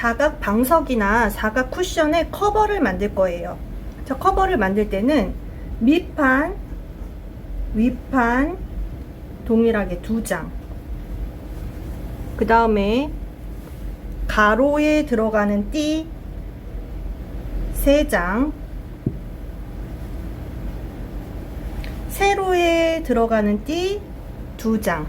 사각 방석이나 사각 쿠션의 커버를 만들 거예요. 저 커버를 만들 때는 밑판, 윗판 동일하게 2장, 그 다음에 가로에 들어가는 띠 3장, 세로에 들어가는 띠 2장,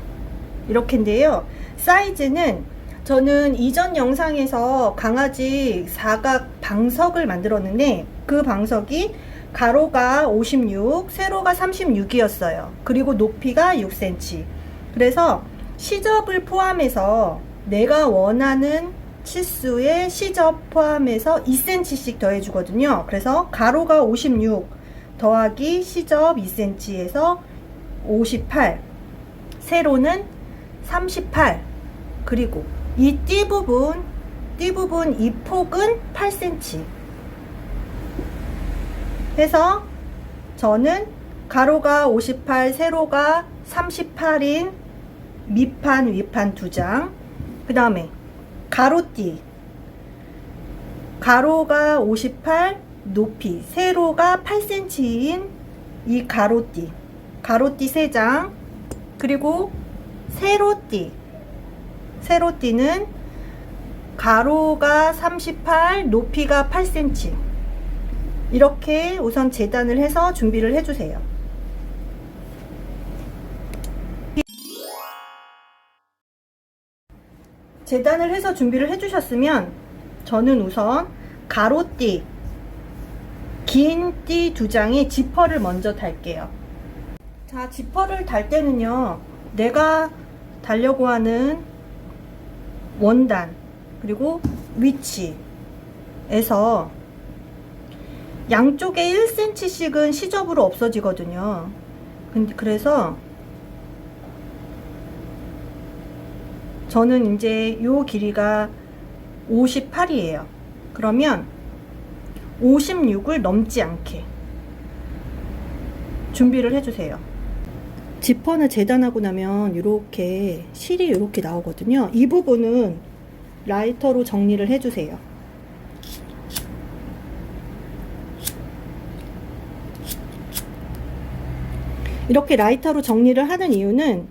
이렇게인데요. 사이즈는 저는 이전 영상에서 강아지 사각 방석을 만들었는데 그 방석이 가로가 56, 세로가 36이었어요. 그리고 높이가 6cm. 그래서 시접을 포함해서 내가 원하는 치수의 시접 포함해서 2cm씩 더해 주거든요. 그래서 가로가 56 더하기 시접 2cm에서 58, 세로는 38, 그리고 이 띠 부분 이 폭은 8cm 해서 저는 가로가 58, 세로가 38인 밑판, 윗판 2장, 그 다음에 가로띠, 가로가 58, 높이, 세로가 8cm인 이 가로띠 3장, 그리고 세로띠는 가로가 38, 높이가 8cm. 이렇게 우선 재단을 해서 준비를 해주세요. 재단을 해서 준비를 해주셨으면 저는 우선 가로띠, 긴 띠 2장에 지퍼를 먼저 달게요. 자, 지퍼를 달 때는요, 내가 달려고 하는 원단 그리고 위치에서 양쪽에 1cm씩은 시접으로 없어지거든요. 그래서 저는 이제 요 길이가 58이에요. 그러면 56을 넘지 않게 준비를 해주세요. 지퍼는 재단하고 나면 이렇게 실이 이렇게 나오거든요. 이 부분은 라이터로 정리를 해주세요. 이렇게 라이터로 정리를 하는 이유는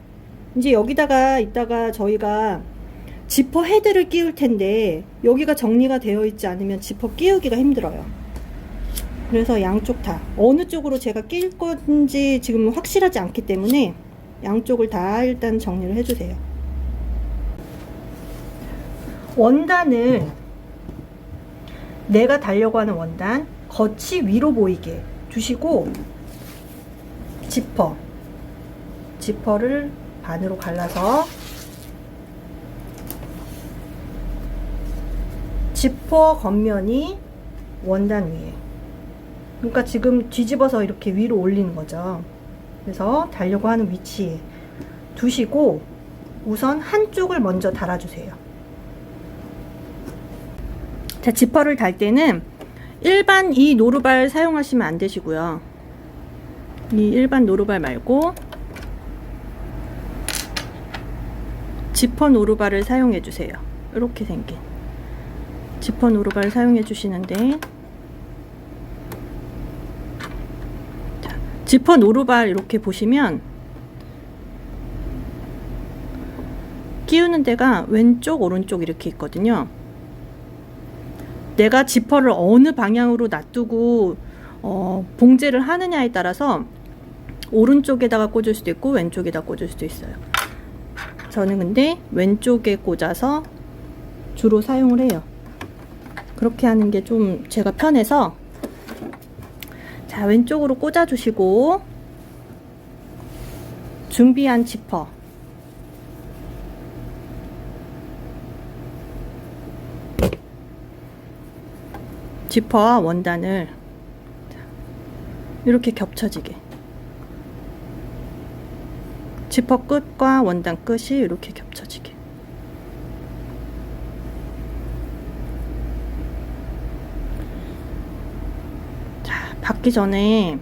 이제 여기다가 이따가 저희가 지퍼 헤드를 끼울 텐데 여기가 정리가 되어 있지 않으면 지퍼 끼우기가 힘들어요. 그래서 양쪽 다 어느 쪽으로 제가 끼울 건지 지금 확실하지 않기 때문에 양쪽을 다 일단 정리를 해주세요. 원단을 내가 달려고 하는 원단 겉이 위로 보이게 두시고 지퍼를 반으로 갈라서 지퍼 겉면이 원단 위에, 그러니까 지금 뒤집어서 이렇게 위로 올리는 거죠. 그래서 달려고 하는 위치에 두시고 우선 한쪽을 먼저 달아주세요. 자, 지퍼를 달 때는 일반 이 노루발 사용하시면 안 되시고요. 이 일반 노루발 말고 지퍼 노루발을 사용해 주세요. 이렇게 생긴 지퍼 노루발을 사용해 주시는데, 자, 지퍼 노루발 이렇게 보시면 끼우는 데가 왼쪽 오른쪽 이렇게 있거든요. 내가 지퍼를 어느 방향으로 놔두고 봉제를 하느냐에 따라서 오른쪽에다가 꽂을 수도 있고 왼쪽에다 꽂을 수도 있어요. 저는 근데 왼쪽에 꽂아서 주로 사용을 해요. 그렇게 하는 게 좀 제가 편해서, 자, 왼쪽으로 꽂아 주시고 준비한 지퍼와 원단을 이렇게 겹쳐지게, 지퍼 끝과 원단 끝이 이렇게 겹쳐지게. 자, 받기 전에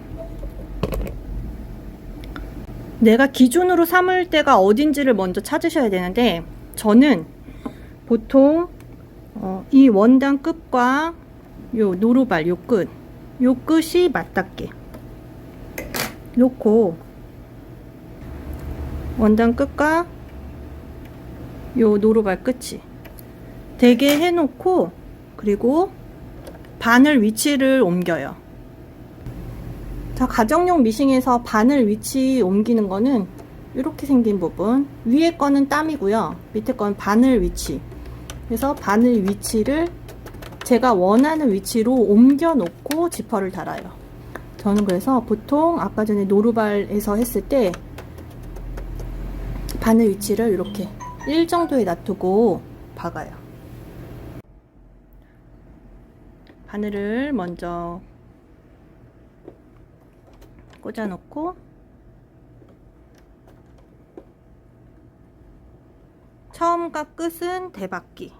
내가 기준으로 삼을 때가 어딘지를 먼저 찾으셔야 되는데, 저는 보통 이 원단 끝과 요 노루발 요 끝이 맞닿게 놓고, 원단 끝과 요 노루발 끝이 되게 해놓고, 그리고 바늘 위치를 옮겨요. 자, 가정용 미싱에서 바늘 위치 옮기는 거는 이렇게 생긴 부분, 위에 거는 땀이고요, 밑에 건 바늘 위치. 그래서 바늘 위치를 제가 원하는 위치로 옮겨 놓고 지퍼를 달아요. 저는 그래서 보통 아까 전에 노루발에서 했을 때 바늘 위치를 이렇게 1 정도에 놔두고 박아요. 바늘을 먼저 꽂아 놓고, 처음과 끝은 대박기.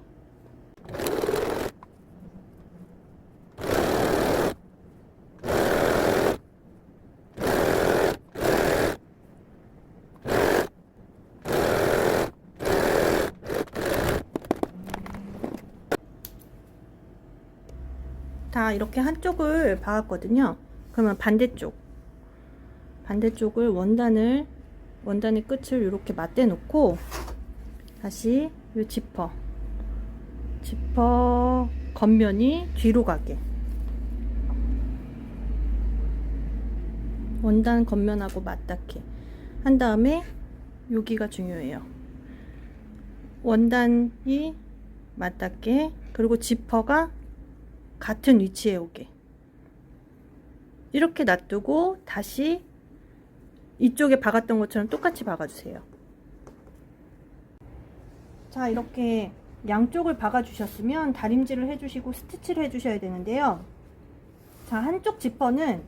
다 이렇게 한쪽을 박았거든요. 그러면 반대쪽을 원단의 끝을 이렇게 맞대 놓고, 다시 이 지퍼 겉면이 뒤로 가게, 원단 겉면하고 맞닿게 한 다음에, 여기가 중요해요. 원단이 맞닿게, 그리고 지퍼가 같은 위치에 오게 이렇게 놔두고, 다시 이쪽에 박았던 것처럼 똑같이 박아주세요. 자, 이렇게 양쪽을 박아 주셨으면 다림질을 해주시고 스티치를 해주셔야 되는데요. 자, 한쪽 지퍼는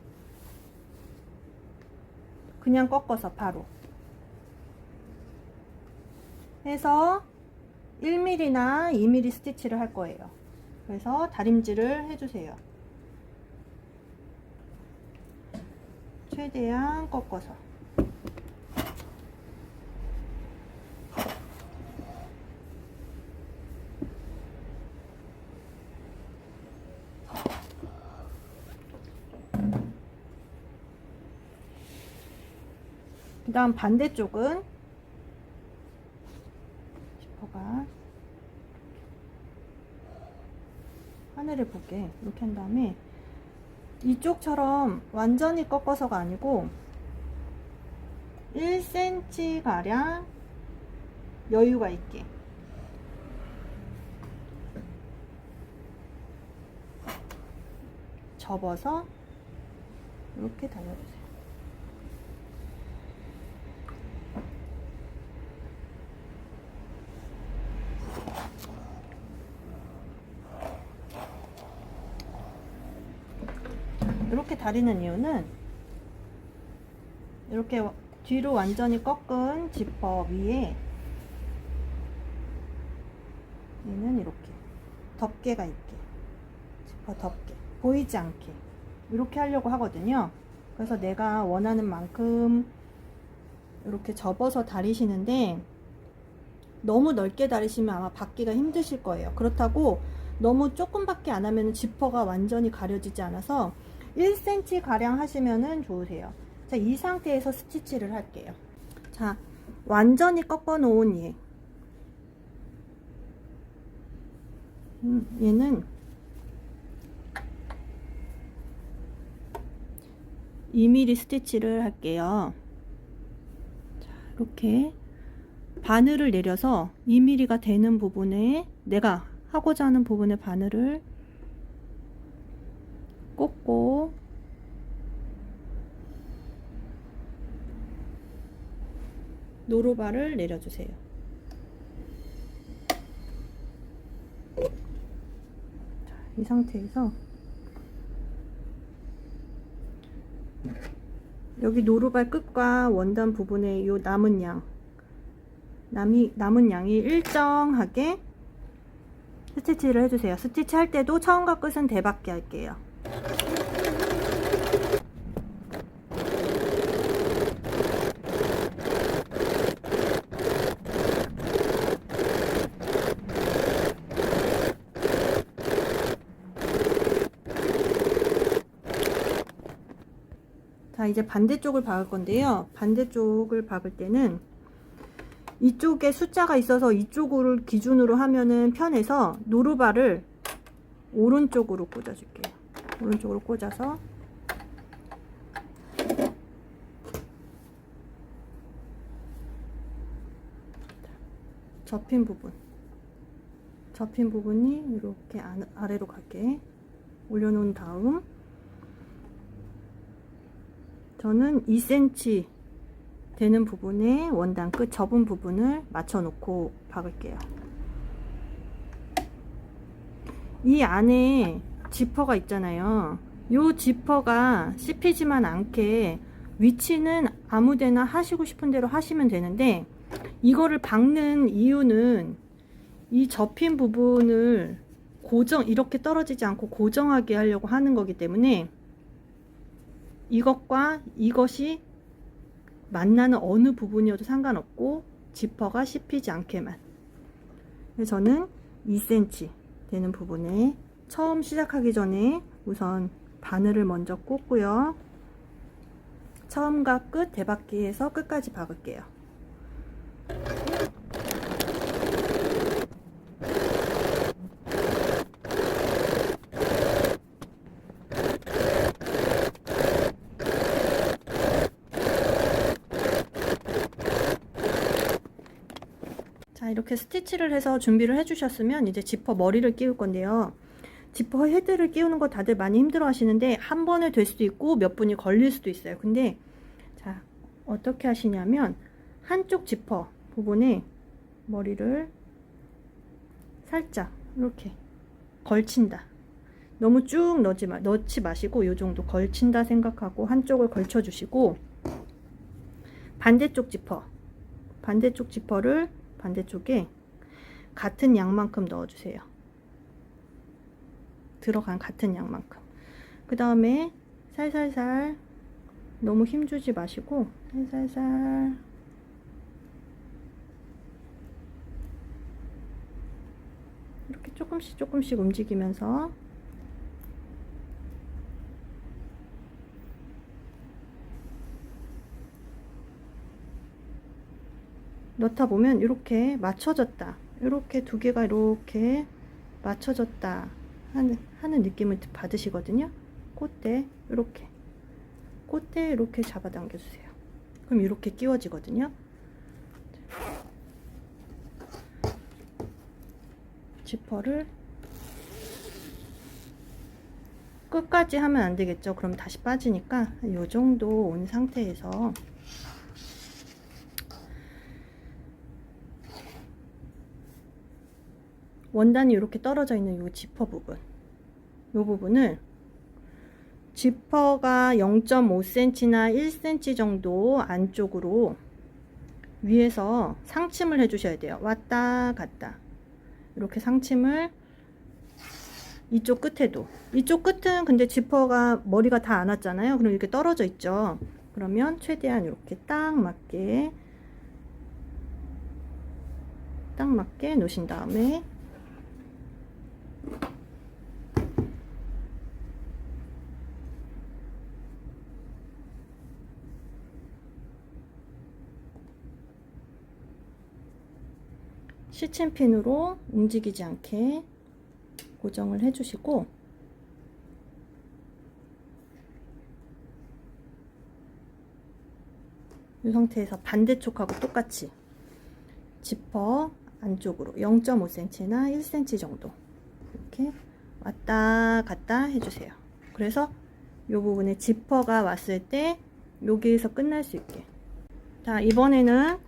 그냥 꺾어서 바로 해서 1mm나 2mm 스티치를 할 거예요. 그래서 다림질을 해주세요. 최대한 꺾어서. 그 다음 반대쪽은 지퍼가 하늘을 보게 이렇게 한 다음에, 이쪽처럼 완전히 꺾어서가 아니고 1cm 가량 여유가 있게 접어서 이렇게 달려주세요. 이렇게 다리는 이유는, 이렇게 뒤로 완전히 꺾은 지퍼 위에 얘는 이렇게 덮개가 있게, 지퍼 덮개 보이지 않게 이렇게 하려고 하거든요. 그래서 내가 원하는 만큼 이렇게 접어서 다리시는데, 너무 넓게 다리시면 아마 받기가 힘드실 거예요. 그렇다고 너무 조금밖에 안 하면 지퍼가 완전히 가려지지 않아서 1cm 가량 하시면은 좋으세요. 자, 이 상태에서 스티치를 할게요. 자, 완전히 꺾어 놓은 얘는 2mm 스티치를 할게요. 자, 이렇게 바늘을 내려서 2mm가 되는 부분에, 내가 하고자 하는 부분에 바늘을 꽂고, 노루발을 내려주세요. 자, 이 상태에서 여기 노루발 끝과 원단 부분에 요 남은 양이 일정하게 스티치를 해주세요. 스티치 할 때도 처음과 끝은 대박기 할게요. 자, 이제 반대쪽을 박을 건데요. 반대쪽을 박을 때는 이쪽에 숫자가 있어서 이쪽을 기준으로 하면은 편해서 노루발을 오른쪽으로 꽂아줄게요. 오른쪽으로 꽂아서 접힌 부분이 이렇게 아래로 가게 올려놓은 다음 저는 2cm 되는 부분에 원단 끝 접은 부분을 맞춰 놓고 박을게요. 이 안에 지퍼가 있잖아요. 요 지퍼가 씹히지만 않게 위치는 아무데나 하시고 싶은 대로 하시면 되는데, 이거를 박는 이유는 이 접힌 부분을 이렇게 떨어지지 않고 고정하게 하려고 하는 거기 때문에 이것과 이것이 만나는 어느 부분이어도 상관없고 지퍼가 씹히지 않게만. 그래서 저는 2cm 되는 부분에 처음 시작하기 전에 우선 바늘을 먼저 꽂고요. 처음과 끝 대박기에서 끝까지 박을게요. 자, 이렇게 스티치를 해서 준비를 해주셨으면 이제 지퍼 머리를 끼울 건데요. 지퍼 헤드를 끼우는 거 다들 많이 힘들어 하시는데 한 번에 될 수도 있고 몇 분이 걸릴 수도 있어요. 근데 자, 어떻게 하시냐면 한쪽 지퍼 부분에 머리를 살짝 이렇게 걸친다. 너무 쭉 넣지 마시고 요 정도 걸친다 생각하고 한쪽을 걸쳐 주시고, 반대쪽 지퍼를 반대쪽에 같은 양만큼 넣어주세요. 들어간 같은 양만큼. 그 다음에 살살살, 너무 힘주지 마시고 살살살 이렇게 조금씩 움직이면서 넣다 보면 이렇게 맞춰졌다, 이렇게 두 개가 이렇게 맞춰졌다 하는 느낌을 받으시거든요. 콧대 이렇게 잡아당겨 주세요. 그럼 이렇게 끼워지거든요. 지퍼를 끝까지 하면 안 되겠죠. 그럼 다시 빠지니까 이 정도 온 상태에서 원단이 이렇게 떨어져 있는 이 지퍼 부분, 이 부분을 지퍼가 0.5cm나 1cm 정도 안쪽으로 위에서 상침을 해 주셔야 돼요. 왔다 갔다 이렇게 상침을. 이쪽 끝에도, 이쪽 끝은 근데 지퍼가 머리가 다 안 왔잖아요. 그럼 이렇게 떨어져 있죠. 그러면 최대한 이렇게 딱 맞게 놓으신 다음에 시침핀으로 움직이지 않게 고정을 해주시고, 이 상태에서 반대쪽하고 똑같이 지퍼 안쪽으로 0.5cm나 1cm 정도 이렇게 왔다 갔다 해주세요. 그래서 이 부분에 지퍼가 왔을 때 여기에서 끝날 수 있게. 자, 이번에는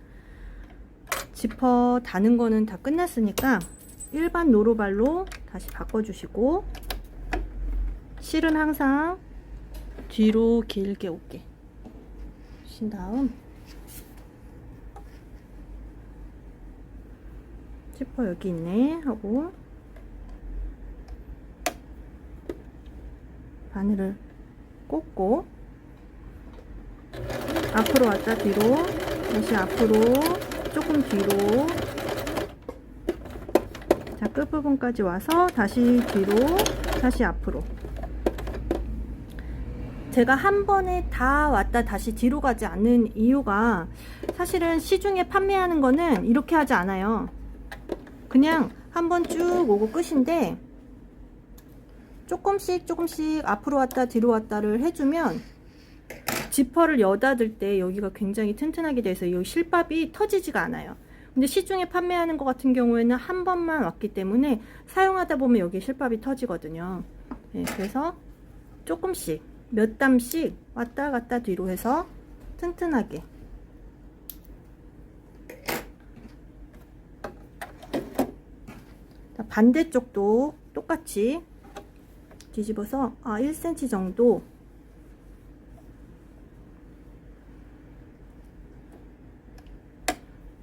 지퍼 다는 거는 다 끝났으니까 일반 노루발로 다시 바꿔주시고, 실은 항상 뒤로 길게 오게 주신 다음 지퍼 여기 있네 하고 바늘을 꽂고 앞으로 왔다 뒤로, 다시 앞으로, 조금 뒤로. 자, 끝부분까지 와서 다시 뒤로, 다시 앞으로. 제가 한 번에 다 왔다 다시 뒤로 가지 않는 이유가, 사실은 시중에 판매하는 거는 이렇게 하지 않아요. 그냥 한 번 쭉 오고 끝인데, 조금씩 조금씩 앞으로 왔다 뒤로 왔다를 해주면 지퍼를 여닫을 때 여기가 굉장히 튼튼하게 돼서 이 실밥이 터지지가 않아요. 근데 시중에 판매하는 것 같은 경우에는 한 번만 왔기 때문에 사용하다 보면 여기 실밥이 터지거든요. 네, 그래서 조금씩 몇 담씩 왔다 갔다 뒤로 해서 튼튼하게. 자, 반대쪽도 똑같이 뒤집어서 1cm 정도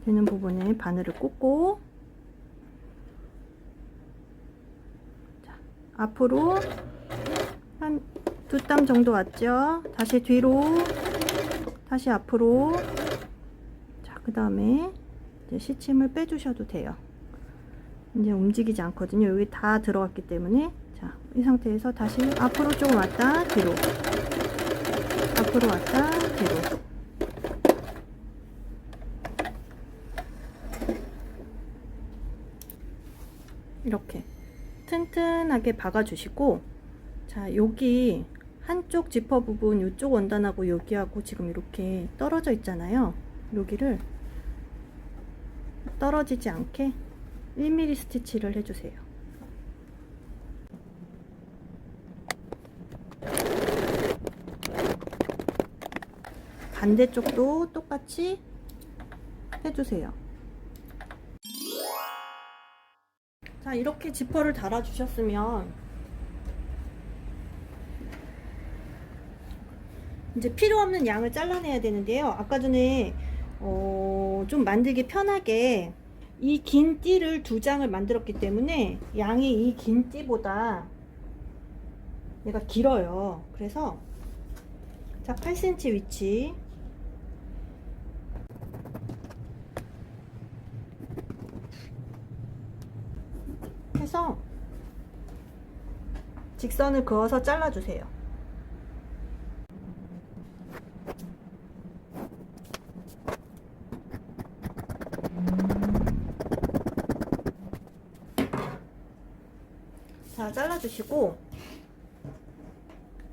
되는 부분에 바늘을 꽂고, 자, 앞으로 한 2땀 정도 왔죠. 다시 뒤로, 다시 앞으로. 자, 그 다음에 이제 시침을 빼주셔도 돼요. 이제 움직이지 않거든요. 여기 다 들어갔기 때문에. 자, 이 상태에서 다시 앞으로 조금 왔다 뒤로, 앞으로 왔다 뒤로. 이렇게 튼튼하게 박아 주시고, 자, 여기 한쪽 지퍼 부분, 이쪽 원단하고 여기하고 지금 이렇게 떨어져 있잖아요. 여기를 떨어지지 않게 1mm 스티치를 해주세요. 반대쪽도 똑같이 해주세요. 자, 이렇게 지퍼를 달아 주셨으면 이제 필요 없는 양을 잘라내야 되는데요. 아까 전에 좀 만들기 편하게 이 긴 띠를 2장을 만들었기 때문에 양이 이 긴 띠보다 얘가 길어요. 그래서 자, 8cm 위치 해서 직선을 그어서 잘라주세요. 자, 잘라주시고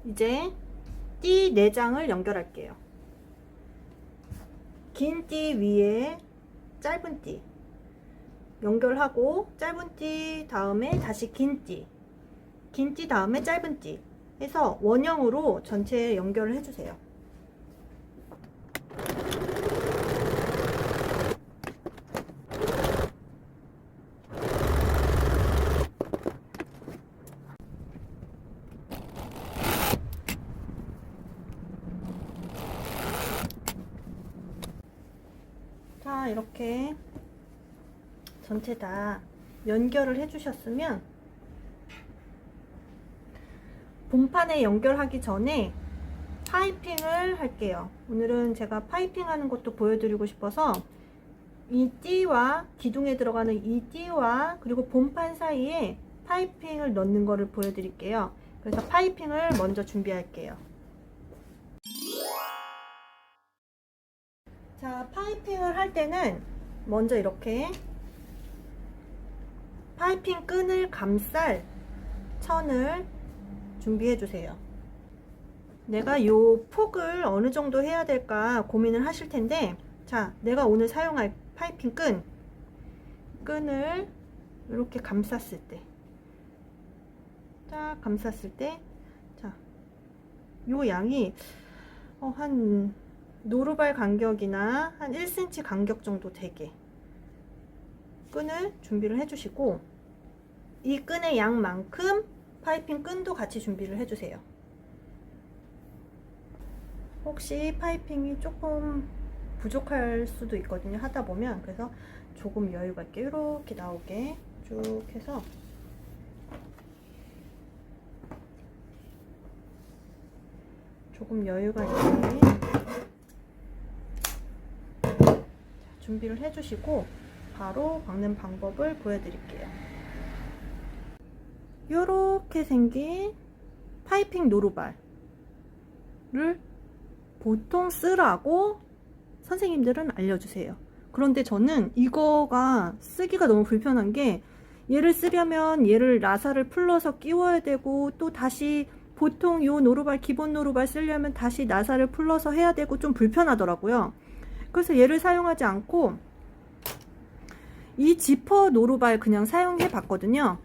이제 띠 4장을 연결할게요. 긴 띠 위에 짧은 띠 연결하고, 짧은 띠 다음에 다시 긴 띠, 긴 띠 다음에 짧은 띠 해서 원형으로 전체 연결을 해주세요. 자, 이렇게 전체 다 연결을 해주셨으면 본판에 연결하기 전에 파이핑을 할게요. 오늘은 제가 파이핑 하는 것도 보여드리고 싶어서 이 띠와 기둥에 들어가는 이 띠와 그리고 본판 사이에 파이핑을 넣는 거를 보여드릴게요. 그래서 파이핑을 먼저 준비할게요. 자, 파이핑을 할 때는 먼저 이렇게 파이핑 끈을 감쌀 천을 준비해 주세요. 내가 요 폭을 어느 정도 해야 될까 고민을 하실 텐데, 자, 내가 오늘 사용할 파이핑 끈을 이렇게 감쌌을 때, 자, 감쌌을 때, 자, 요 양이 한 노루발 간격이나 한 1cm 간격 정도 되게 끈을 준비를 해주시고, 이 끈의 양만큼 파이핑 끈도 같이 준비를 해주세요. 혹시 파이핑이 조금 부족할 수도 있거든요, 하다 보면. 그래서 조금 여유가 있게 이렇게 나오게 쭉 해서 조금 여유가 있게 준비를 해주시고 바로 박는 방법을 보여드릴게요. 요렇게 생긴 파이핑 노루발, 보통 쓰라고 선생님들은 알려주세요. 그런데 저는 이거가 쓰기가 너무 불편한 게, 얘를 쓰려면 얘를 나사를 풀러서 끼워야 되고, 또 다시 보통 요 노루발, 기본 노루발 쓰려면 다시 나사를 풀러서 해야 되고 좀 불편하더라고요. 그래서 얘를 사용하지 않고 이 지퍼 노루발 그냥 사용해 봤거든요.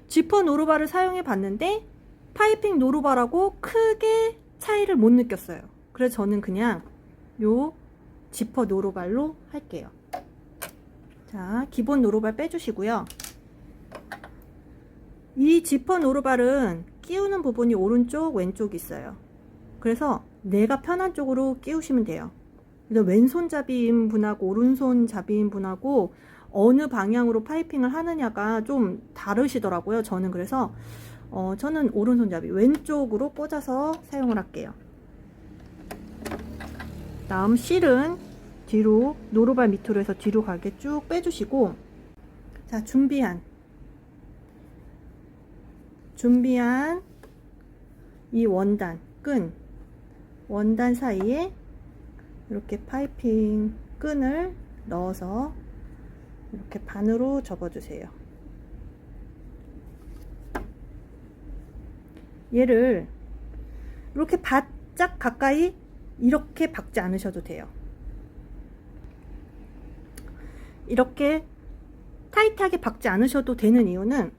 지퍼 노루발을 사용해 봤는데 파이핑 노루발하고 크게 차이를 못 느꼈어요. 그래서 저는 그냥 요 지퍼 노루발로 할게요. 자, 기본 노루발 빼주시고요. 이 지퍼 노루발은 끼우는 부분이 오른쪽 왼쪽 있어요. 그래서 내가 편한 쪽으로 끼우시면 돼요. 그래서 왼손잡이인 분하고 오른손잡이인 분하고 어느 방향으로 파이핑을 하느냐가 좀 다르시더라고요. 저는 그래서 저는 오른손잡이 왼쪽으로 꽂아서 사용을 할게요. 다음 실은 뒤로 노루발 밑으로 해서 뒤로 가게 쭉 빼주시고, 자, 준비한 이 원단 사이에 이렇게 파이핑 끈을 넣어서 이렇게 반으로 접어주세요. 얘를 이렇게 바짝 가까이 이렇게 박지 않으셔도 돼요. 이렇게 타이트하게 박지 않으셔도 되는 이유는,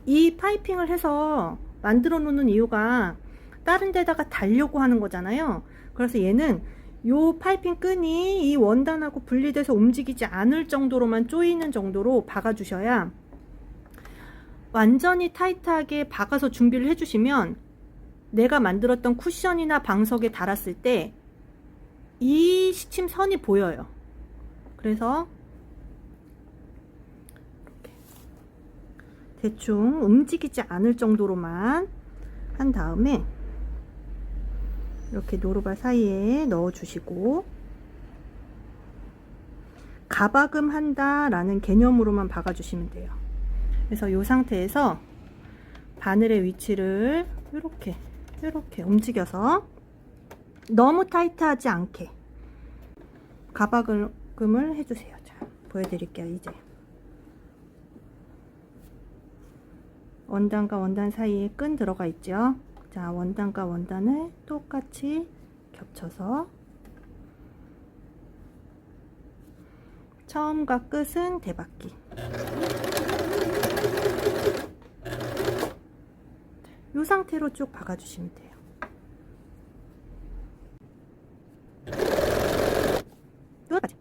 이 파이핑을 해서 만들어 놓는 이유가 다른 데다가 달려고 하는 거잖아요. 그래서 얘는 요 파이핑 끈이 이 원단하고 분리돼서 움직이지 않을 정도로만 조이는 정도로 박아 주셔야, 완전히 타이트하게 박아서 준비를 해 주시면 내가 만들었던 쿠션이나 방석에 달았을 때 이 시침선이 보여요. 그래서 이렇게 대충 움직이지 않을 정도로만 한 다음에 이렇게 노루발 사이에 넣어 주시고, 가박음 한다 라는 개념으로만 박아 주시면 돼요. 그래서 이 상태에서 바늘의 위치를 이렇게 움직여서 너무 타이트하지 않게 가박음을 해주세요. 자, 보여드릴게요. 이제 원단과 원단 사이에 끈 들어가 있죠. 자, 원단과 원단을 똑같이 겹쳐서 처음과 끝은 대박기. 이 상태로 쭉 박아주시면 돼요. 여기까지.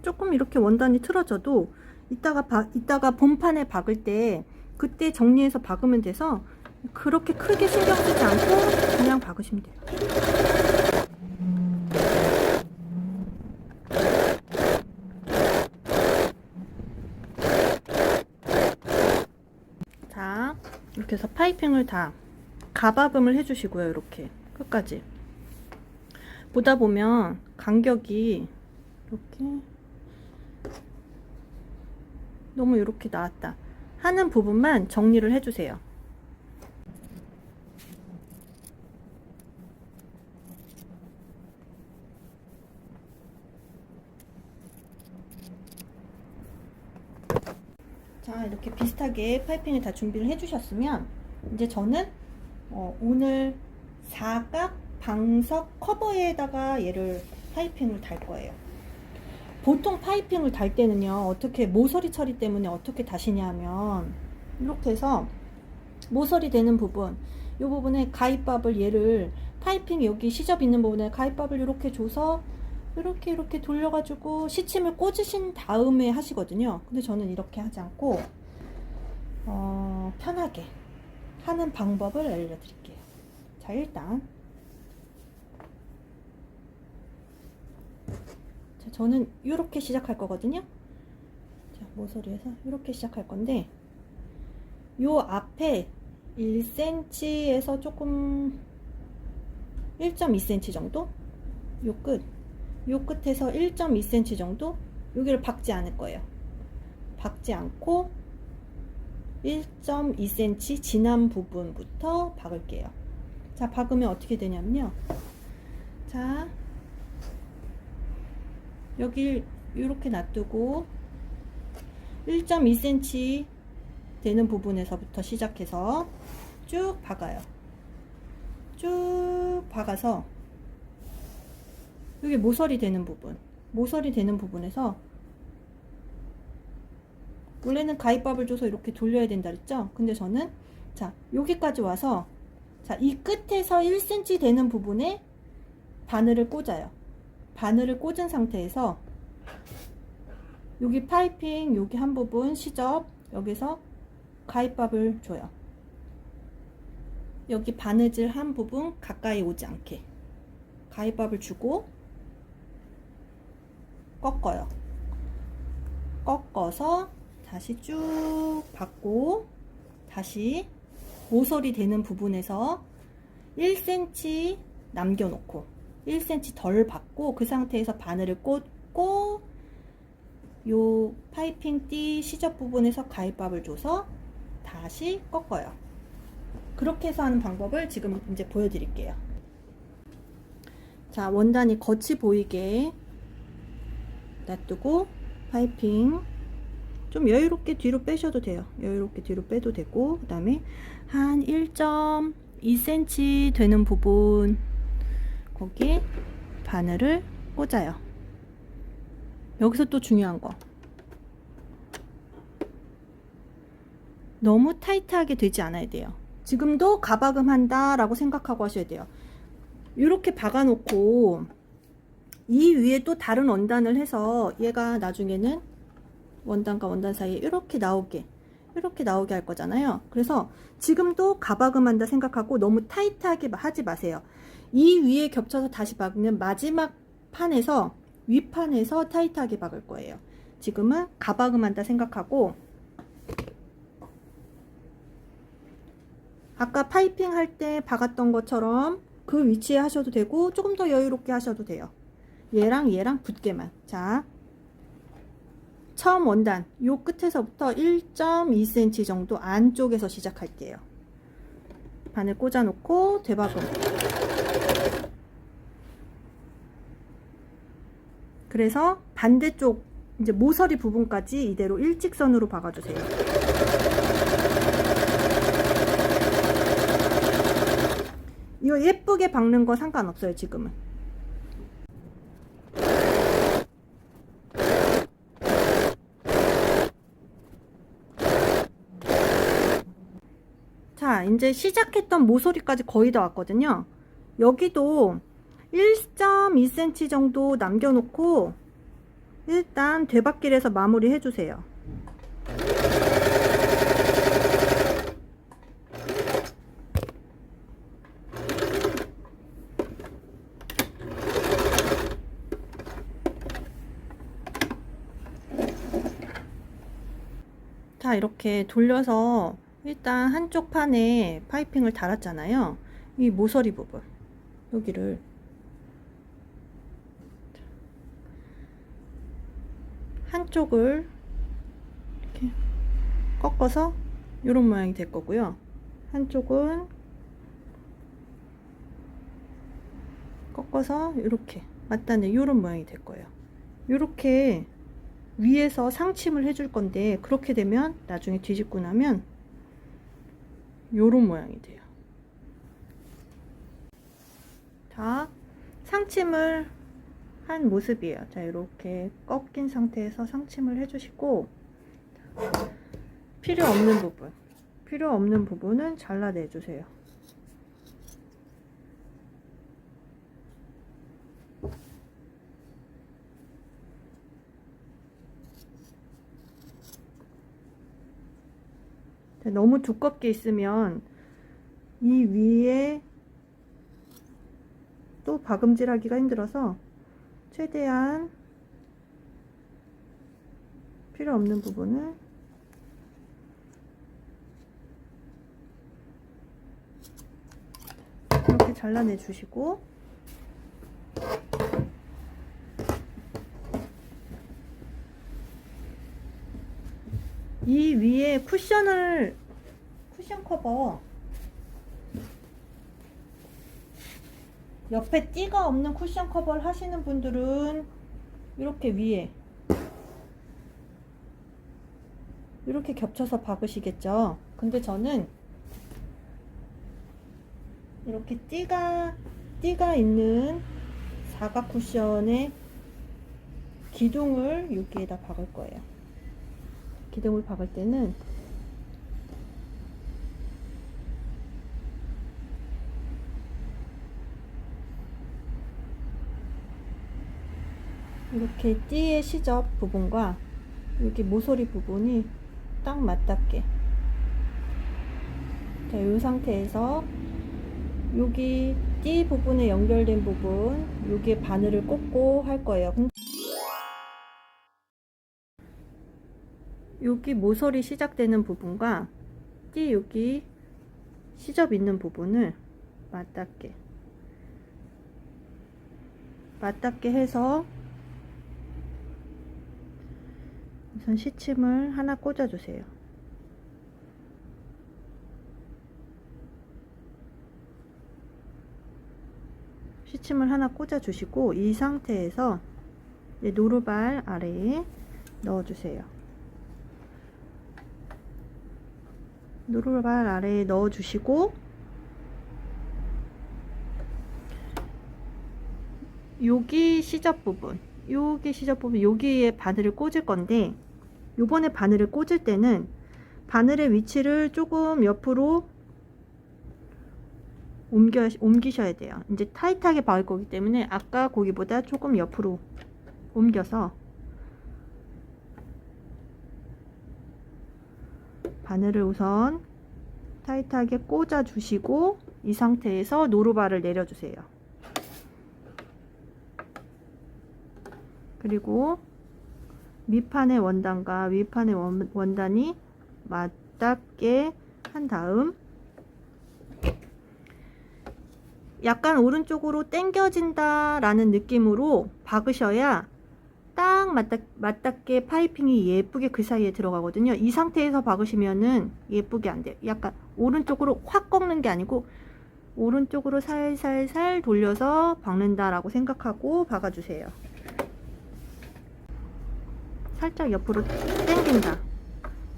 조금 이렇게 원단이 틀어져도 이따가 본판에 박을 때 그때 정리해서 박으면 돼서 그렇게 크게 신경 쓰지 않고 그냥 박으시면 돼요. 자, 이렇게 해서 파이핑을 다 가박음을 해주시고요. 이렇게 끝까지 보다 보면 간격이 이렇게 너무 이렇게 나왔다 하는 부분만 정리를 해주세요. 자, 이렇게 비슷하게 파이핑을 다 준비를 해주셨으면 이제 저는 오늘 사각 방석 커버에다가 얘를 파이핑을 달 거예요. 보통 파이핑을 달 때는요, 어떻게 모서리 처리 때문에 어떻게 다시냐 하면 이렇게 해서 모서리 되는 부분, 이 부분에 가위밥을, 얘를 파이핑 여기 시접 있는 부분에 가위밥을 이렇게 줘서 이렇게 돌려가지고 시침을 꽂으신 다음에 하시거든요. 근데 저는 이렇게 하지 않고 편하게 하는 방법을 알려드릴게요. 자, 일단 저는 이렇게 시작할 거거든요. 자, 모서리에서 이렇게 시작할 건데, 요 앞에 1cm에서 조금 1.2cm 정도, 요 끝에서 1.2cm 정도, 여기를 박지 않을 거예요. 박지 않고 1.2cm 지난 부분부터 박을게요. 자, 박으면 어떻게 되냐면요. 자, 여기 이렇게 놔두고 1.2cm 되는 부분에서부터 시작해서 쭉 박아요. 쭉 박아서 여기 모서리 되는 부분에서 원래는 가위밥을 줘서 이렇게 돌려야 된다 그랬죠? 근데 저는 자, 여기까지 와서 자, 이 끝에서 1cm 되는 부분에 바늘을 꽂아요. 바늘을 꽂은 상태에서 여기 파이핑 여기 한 부분 시접 여기서 가위밥을 줘요. 여기 바느질 한 부분 가까이 오지 않게 가위밥을 주고 꺾어요. 꺾어서 다시 쭉 받고 다시 모서리 되는 부분에서 1cm 남겨놓고 1cm 덜 받고 그 상태에서 바늘을 꽂고 요 파이핑 띠 시접 부분에서 가위밥을 줘서 다시 꺾어요. 그렇게 해서 하는 방법을 지금 이제 보여드릴게요. 자, 원단이 겉이 보이게 놔두고 파이핑 좀 여유롭게 뒤로 빼셔도 돼요. 여유롭게 뒤로 빼도 되고 그 다음에 한 1.2cm 되는 부분 거기에 바늘을 꽂아요. 여기서 또 중요한 거 너무 타이트하게 되지 않아야 돼요. 지금도 가박음 한다 라고 생각하고 하셔야 돼요. 이렇게 박아 놓고 이 위에 또 다른 원단을 해서 얘가 나중에는 원단과 원단 사이에 이렇게 나오게 할 거잖아요. 그래서 지금도 가박음 한다 생각하고 너무 타이트하게 하지 마세요. 이 위에 겹쳐서 다시 박는 마지막 판에서 윗판에서 타이트하게 박을 거예요. 지금은 가박음 한다 생각하고 아까 파이핑 할 때 박았던 것처럼 그 위치에 하셔도 되고 조금 더 여유롭게 하셔도 돼요. 얘랑 붙게만. 자, 처음 원단 요 끝에서부터 1.2cm 정도 안쪽에서 시작할게요. 바늘 꽂아 놓고 대박음. 그래서 반대쪽 이제 모서리 부분까지 이대로 일직선으로 박아주세요. 이거 예쁘게 박는 거 상관없어요. 지금은 자, 이제 시작했던 모서리까지 거의 다 왔거든요. 여기도 1.2cm 정도 남겨놓고 일단 되박길에서 마무리 해주세요. 자, 이렇게 돌려서 일단 한쪽 판에 파이핑을 달았잖아요. 이 모서리 부분 여기를 한쪽을 이렇게 꺾어서 이런 모양이 될 거고요. 한쪽은 꺾어서 이렇게 맞닿는 이런 모양이 될 거예요. 이렇게 위에서 상침을 해줄 건데 그렇게 되면 나중에 뒤집고 나면 요런 모양이 돼요. 자, 상침을 한 모습이에요. 자, 이렇게 꺾인 상태에서 상침을 해주시고 필요 없는 부분은 잘라내 주세요. 너무 두껍게 있으면 이 위에 또 박음질 하기가 힘들어서 최대한 필요 없는 부분을 이렇게 잘라내 주시고 이렇게 쿠션 커버 옆에 띠가 없는 쿠션 커버를 하시는 분들은 이렇게 위에 이렇게 겹쳐서 박으시겠죠. 근데 저는 이렇게 띠가 있는 사각 쿠션에 기둥을 여기에다 박을 거예요. 기둥을 박을 때는 이렇게 띠의 시접 부분과 여기 모서리 부분이 딱 맞닿게, 자, 이 상태에서 여기 띠 부분에 연결된 부분 여기에 바늘을 꽂고 할 거예요. 여기 모서리 시작되는 부분과 띠 여기 시접 있는 부분을 맞닿게 해서 우선 시침을 하나 꽂아 주세요. 시침을 하나 꽂아 주시고 이 상태에서 노루발 아래에 넣어 주세요. 노루발 아래에 넣어 주시고 여기 시접 부분 여기에 바늘을 꽂을 건데, 요번에 바늘을 꽂을 때는 바늘의 위치를 조금 옆으로 옮기셔야 돼요. 이제 타이트하게 박을 거기 때문에 아까 거기보다 조금 옆으로 옮겨서 바늘을 우선 타이트하게 꽂아 주시고 이 상태에서 노루발을 내려 주세요. 그리고 밑판의 원단과 윗판의 원단이 맞닿게 한 다음 약간 오른쪽으로 당겨진다 라는 느낌으로 박으셔야 딱 맞닿게 파이핑이 예쁘게 그 사이에 들어가거든요. 이 상태에서 박으시면은 예쁘게 안 돼요. 약간 오른쪽으로 확 꺾는 게 아니고 오른쪽으로 살살살 돌려서 박는다 라고 생각하고 박아주세요. 살짝 옆으로 당긴다.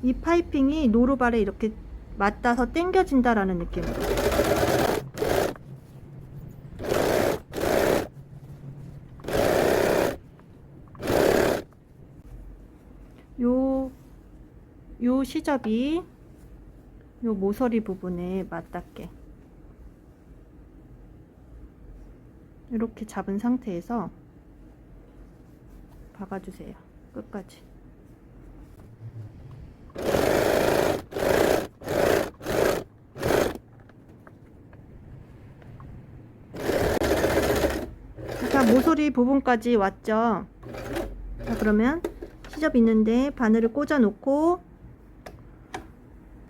이 파이핑이 노루발에 이렇게 맞닿아서 당겨진다 라는 느낌으로. 요 시접이 요 모서리 부분에 맞닿게 이렇게 잡은 상태에서 박아주세요. 끝까지. 자, 모서리 부분까지 왔죠. 자, 그러면 시접 있는데 바늘을 꽂아 놓고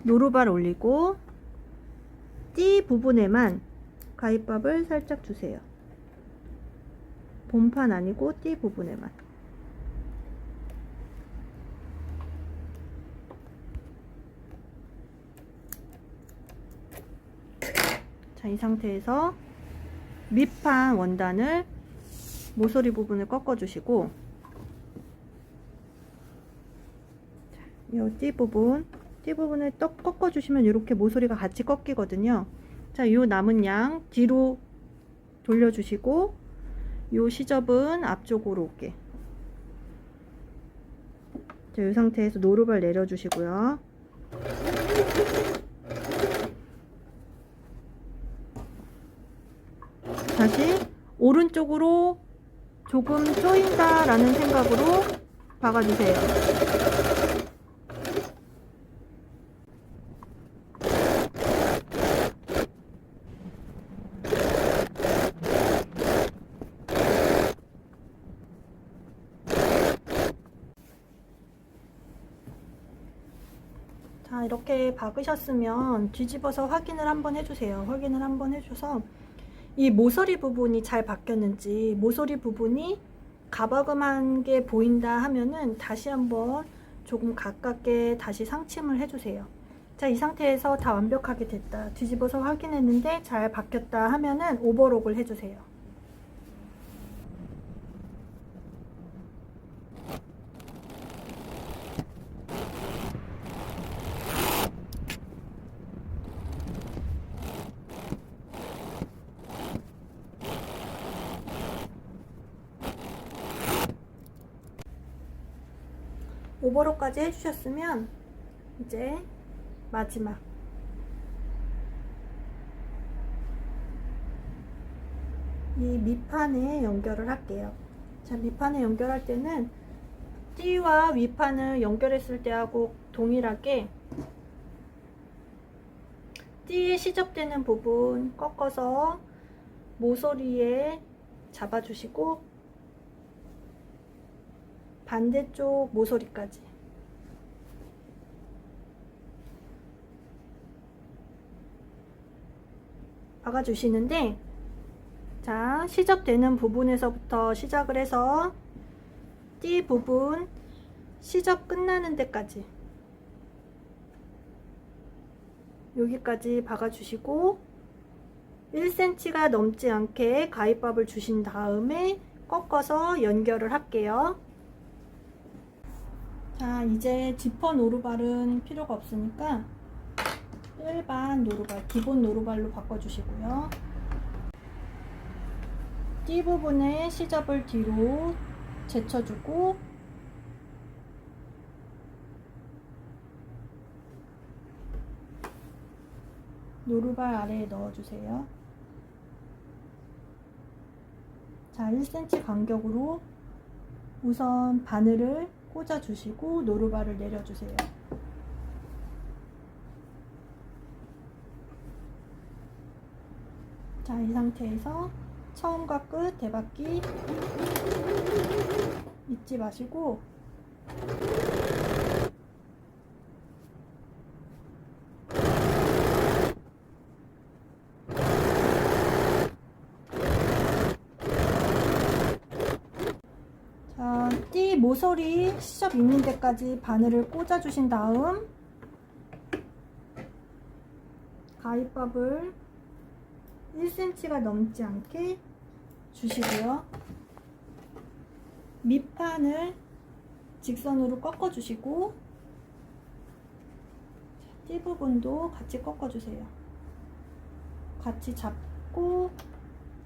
노루발 올리고 띠 부분에만 가위밥을 살짝 주세요. 본판 아니고 띠 부분에만. 자, 이 상태에서 밑판 원단을 모서리 부분을 꺾어 주시고, 이 띠 부분을 꺾어 주시면 이렇게 모서리가 같이 꺾이거든요. 자, 요 남은 양 뒤로 돌려 주시고 요 시접은 앞쪽으로 오게. 자, 이 상태에서 노루발 내려 주시고요. 다시 오른쪽으로 조금 조인다 라는 생각으로 박아주세요. 자, 이렇게 박으셨으면 뒤집어서 확인을 한번 해주세요. 확인을 한번 해줘서 이 모서리 부분이 잘 박혔는지, 모서리 부분이 가바금한 게 보인다 하면은 다시 한번 조금 가깝게 다시 상침을 해주세요. 자, 이 상태에서 다 완벽하게 됐다. 뒤집어서 확인했는데 잘 박혔다 하면은 오버록을 해주세요. 오버록까지 해주셨으면 이제 마지막 이 밑판에 연결을 할게요. 자, 밑판에 연결할 때는 띠와 윗판을 연결했을 때하고 동일하게 띠에 시접되는 부분 꺾어서 모서리에 잡아주시고 반대쪽 모서리까지 박아주시는데, 자, 시접되는 부분에서부터 시작을 해서 띠 부분 시접 끝나는 데까지 여기까지 박아주시고 1cm가 넘지 않게 가위밥을 주신 다음에 꺾어서 연결을 할게요. 자, 이제 지퍼 노루발은 필요가 없으니까 일반 노루발, 기본 노루발로 바꿔주시고요. 띠 부분에 시접을 뒤로 제쳐주고 노루발 아래에 넣어주세요. 자, 1cm 간격으로 우선 바늘을 꽂아주시고 노루발을 내려주세요. 자, 이 상태에서 처음과 끝 대박기 잊지 마시고 자, 띠 모서리 시접 있는 데까지 바늘을 꽂아 주신 다음 가위밥을 1cm가 넘지 않게 주시고요. 밑판을 직선으로 꺾어 주시고 띠 부분도 같이 꺾어 주세요. 같이 잡고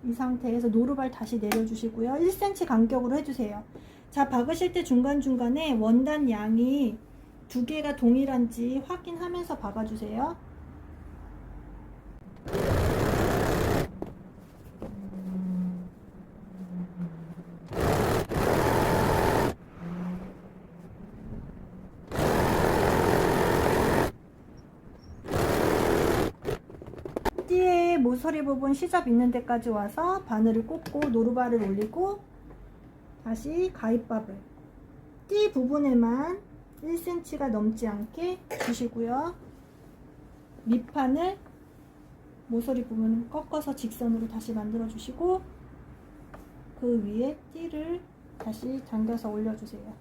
이 상태에서 노루발 다시 내려주시고요. 1cm 간격으로 해주세요. 자, 박으실 때 중간중간에 원단 양이 두 개가 동일한지 확인하면서 박아주세요. 띠의 모서리 부분 시접 있는 데까지 와서 바늘을 꽂고 노루발을 올리고 다시 가위밥을 띠 부분에만 1cm가 넘지 않게 주시고요. 밑판을 모서리 부분을 꺾어서 직선으로 다시 만들어 주시고 그 위에 띠를 다시 당겨서 올려주세요.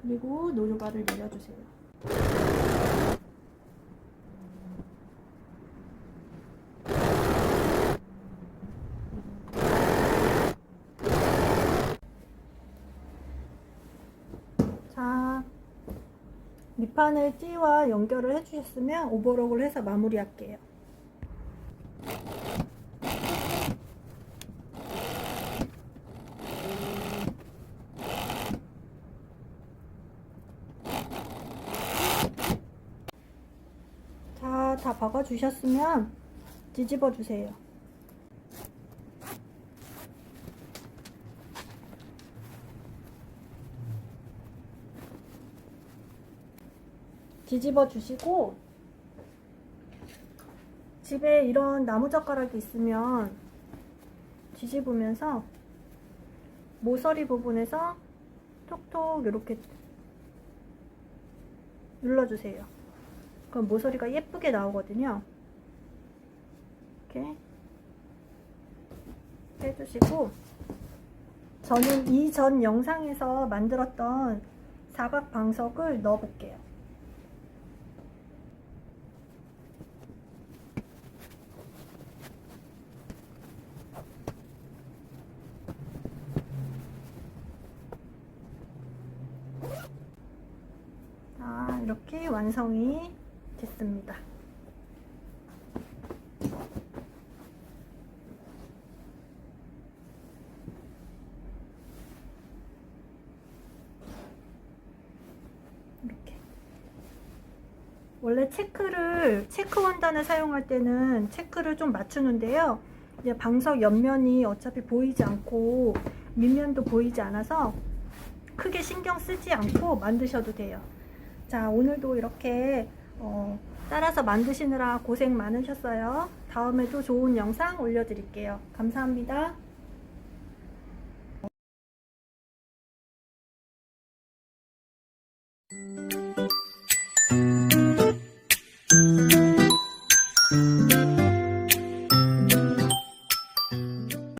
그리고 노루발을 내려주세요. 자, 밑판을 띠와 연결을 해주셨으면 오버록을 해서 마무리할게요. 자, 다 박아주셨으면 뒤집어 주세요. 뒤집어 주시고 집에 이런 나무젓가락이 있으면 뒤집으면서 모서리 부분에서 톡톡 이렇게 눌러주세요. 그럼 모서리가 예쁘게 나오거든요. 이렇게 해주시고 저는 이전 영상에서 만들었던 사각 방석을 넣어 볼게요. 이렇게 완성이 됐습니다. 이렇게. 원래 체크 원단을 사용할 때는 체크를 좀 맞추는데요. 이제 방석 옆면이 어차피 보이지 않고 밑면도 보이지 않아서 크게 신경 쓰지 않고 만드셔도 돼요. 자, 오늘도 이렇게 따라서 만드시느라 고생 많으셨어요. 다음에도 좋은 영상 올려드릴게요. 감사합니다.